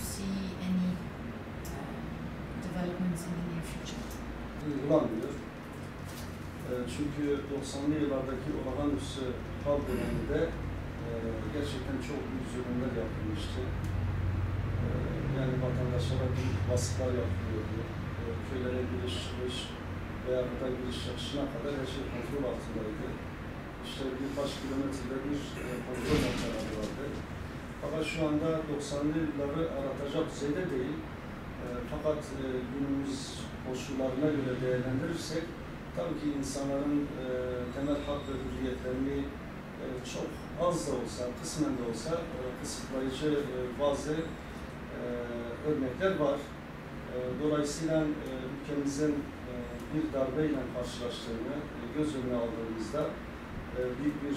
see any developments in the near future? Uygulanmıyor. Çünkü 90'lı yıllardaki olağanüstü hal döneminde gerçekten çok büyük zulümler yapılmıştı. Yani vatandaşlara büyük baskılar yapılıyordu. Köylere giriş çıkış veya burada giriş çıkışına kadar her şey kontrol altındaydı. İşte birkaç kilometrede bir kontrol noktaları vardı. Fakat şu anda 90'lı yılları aratacak düzeyde değil. Fakat günümüz koşullarına göre değerlendirirsek tabii ki insanların temel hak ve hürriyetlerini çok az da olsa, kısmen de olsa kısıtlayıcı bazı örnekler var. Dolayısıyla ülkemizin bir darbeyle karşılaştığını göz önüne aldığımızda büyük bir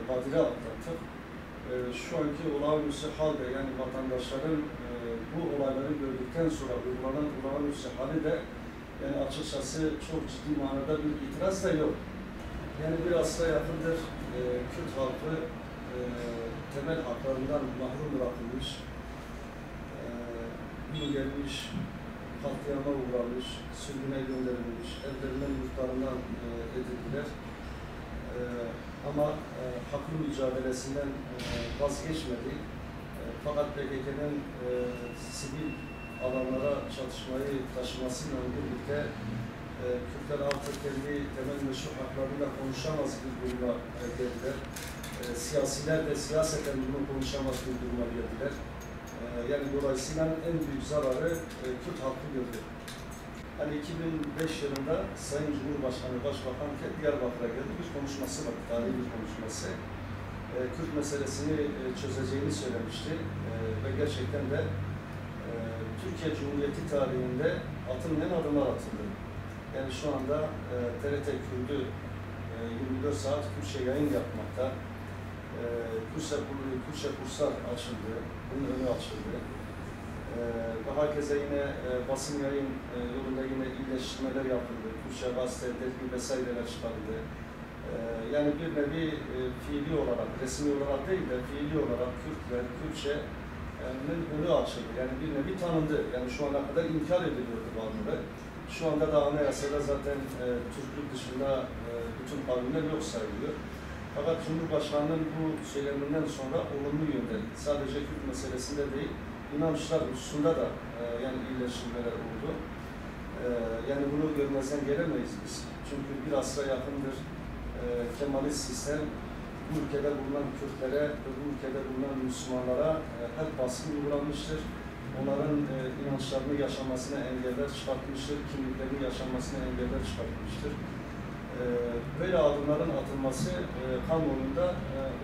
badire atlattık. Şu anki olağanüstü halde yani vatandaşların bu olayları gördükten sonra uygulanan olağanüstü hali de yani açıkçası çok ciddi manada bir itiraz da yok. Yani bir asra yakındır Kürt halkı temel haklarından mahrum bırakılmış, gün gelmiş, katliama uğramış, sürgüne gönderilmiş, evlerinden yurtlarından edildiler. Ama hakkın mücadelesinden vazgeçmedi. Fakat PKK'nın sivil alanlara çatışmayı taşımasıyla birlikte Kürtler artık kendi temel meşru haklarıyla konuşamaz bir duruma geldiler. Siyasiler de siyaseten bunu konuşamaz bir duruma geldiler. Yani dolayısıyla en büyük zararı Kürt halkı gördü. Hani 2005 yılında Sayın Cumhurbaşkanı Başbakan Diyarbakır'a geldi, bir konuşması var, tarihi bir konuşması. Kürt meselesini çözeceğini söylemişti ve gerçekten de Türkiye Cumhuriyeti tarihinde atılmayan adımlar atıldı. Yani şu anda TRT Kürt'ü 24 saat Kürtçe yayın yapmakta. Kürtçe kurslar açıldı, bunun önü açıldı. Daha keza yine basın yayın yolunda yine iyileştirmeler yapıldı. Kürtçe gazete, dergi vesaireler çıkarıldı. Yani bir nevi fiili olarak, resmi olarak değil de fiili olarak Kürtler, Kürtçe'nin önü açıldı. Yani bir nevi tanındı. Yani şu ana kadar inkar ediliyordu bazıları. Şu anda da anayasada zaten Türklük dışında bütün kavimler yok sayılıyor. Fakat Cumhurbaşkanı'nın bu söyleminden sonra olumlu yönde, sadece Kürt meselesinde değil, inançlar hususunda da yani iyileştirmeler oldu. Yani bunu görmezden gelemeyiz biz. Çünkü bir asra yakındır Kemalist sistem bu ülkede bulunan Kürtlere ve bu ülkede bulunan Müslümanlara hep baskı uygulanmıştır. Onların inançlarını yaşamasına engeller çıkartmıştır, kimliklerini yaşamasına engeller çıkartmıştır. Böyle adımların atılması kamuoyunda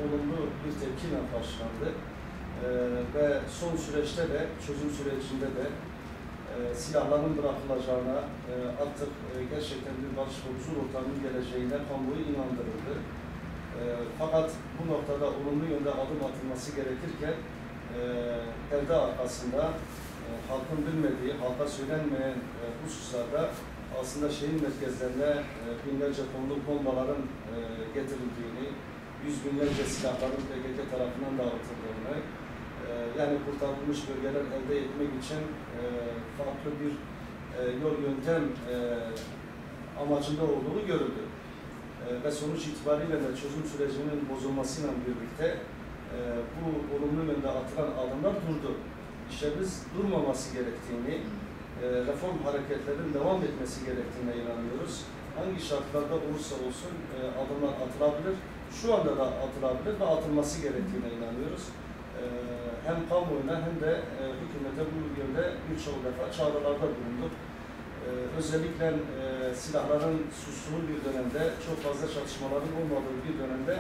olumlu bir tepkiyle karşılandı. Ve son süreçte de, çözüm sürecinde de silahların bırakılacağına, artık gerçekten bir barış ve huzur ortamının geleceğine kamuoyu inandırıldı. Fakat bu noktada olumlu yönde adım atılması gerekirken perde arkasında halkın bilmediği, halka söylenmeyen hususlarda aslında şehir merkezlerine binlerce tonluk bombaların getirildiğini, yüz binlerce silahların PKK tarafından dağıtıldığını, yani kurtarılmış bölgeler elde etmek için farklı bir yol yöntem amacında olduğu görüldü. Ve sonuç itibariyle de çözüm sürecinin bozulmasıyla birlikte bu olumlu yönde atılan adımlar durdu. İşte biz durmaması gerektiğini, reform hareketlerinin devam etmesi gerektiğine inanıyoruz. Hangi şartlarda olursa olsun adımlar atılabilir, şu anda da atılabilir ve atılması gerektiğine inanıyoruz. Hem kamuoyuna hem de hükümete bu yönde birçok defa çağrılarda bulunduk. Özellikle silahların sustuğu bir dönemde, çok fazla çatışmaların olmadığı bir dönemde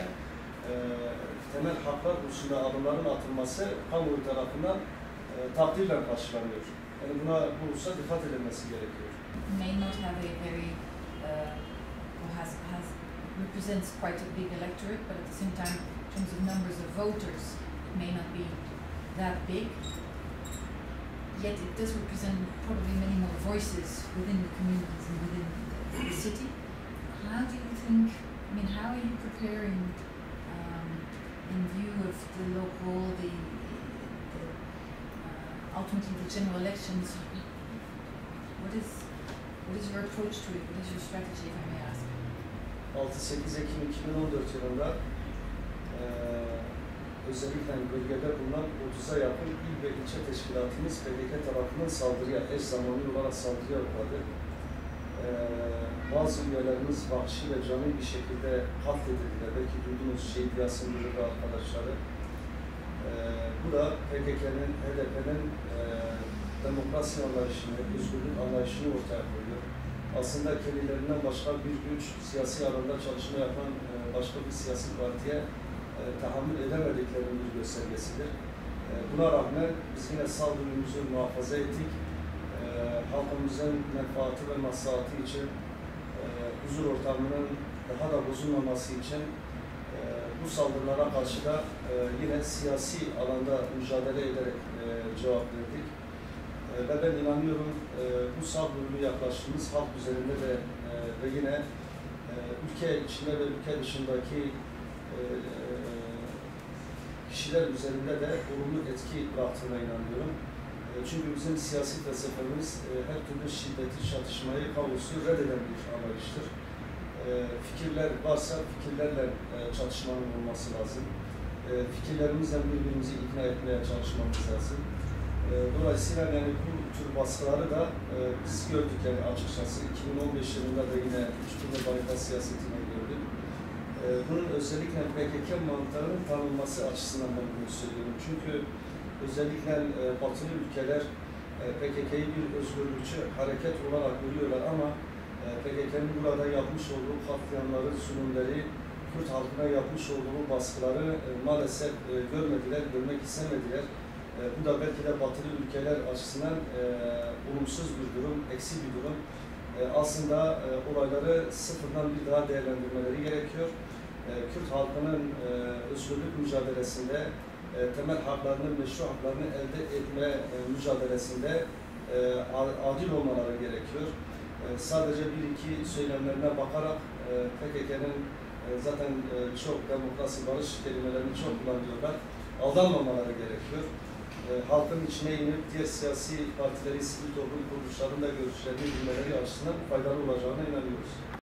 temel haklar hususunda adımların atılması kamuoyu tarafından takdirle karşılanıyor. Yani buna bu hususa dikkat edilmesi gerekiyor. May not have a very represents quite a big electorate, but at the same time, in terms of numbers of voters, it may not be that big. Yet it does represent probably many more voices within the communities and within the city. How do you think, I mean, how are you preparing in view of the local, the ultimately the general elections, what is your approach to it? What is your strategy, if I may ask? 6-8 Ekim 2014 yılında özellikle bölgede bulunan 30'a yakın il ve ilçe teşkilatımız PKK tarafından saldırıya, eş zamanlı olarak saldırıya uğradı. Bazı üyelerimiz vahşi ve canlı bir şekilde katledildiler. Belki duydunuz Şehit Yasin Gürü ve arkadaşları. Bu da PKK'nın, HDP'nin demokrasi anlayışını, özgürlük anlayışını ortaya koyuyor. Aslında kendilerinden başka bir güç, siyasi alanda çalışma yapan başka bir siyasi partiye tahammül edemediklerinin bir göstergesidir. Buna rağmen biz yine sağduyumuzu muhafaza ettik. Halkımızın menfaati ve maslahatı için, huzur ortamının daha da bozulmaması için bu saldırılara karşı da yine siyasi alanda mücadele ederek cevap verdik. Ve ben inanıyorum bu sağduyulu yaklaşımımız halk üzerinde de ve yine ülke içinde ve ülke dışındaki kişiler üzerinde de olumlu etki bıraktığına inanıyorum. Çünkü bizim siyasi felsefemiz her türlü şiddeti, çatışmayı, kaosu reddeden bir anlayıştır. Fikirler varsa fikirlerle çatışmanın olması lazım. Fikirlerimizle birbirimizi ikna etmeye çalışmamız lazım. Dolayısıyla yani bu tür baskıları da biz gördük yani açıkçası. 2015 yılında da yine 3 turda barikat siyasetini gördük. Bunun özellikle PKK mantığının tanınması açısından ben bunu söylüyorum. Çünkü özellikle batılı ülkeler PKK'yı bir özgürlükçü hareket olarak görüyorlar ama PKK'nın burada yapmış olduğu katliamları, zulümleri, Kürt halkına yapmış olduğu baskıları maalesef görmediler, görmek istemediler. Bu da belki de batılı ülkeler açısından olumsuz bir durum, eksi bir durum. Aslında olayları sıfırdan bir daha değerlendirmeleri gerekiyor. Kürt halkının özgürlük mücadelesinde temel haklarını, meşru haklarını elde etme mücadelesinde adil olmaları gerekiyor. Sadece bir iki söylemlerine bakarak PKK'nın zaten çok demokrasi, barış kelimelerini çok kullanıyorlar. Aldanmamaları gerekiyor. Halkın içine inip diğer siyasi partileri, sivil toplum kuruluşlarının da görüşlerini bilmeleri açısından faydalı olacağına inanıyoruz.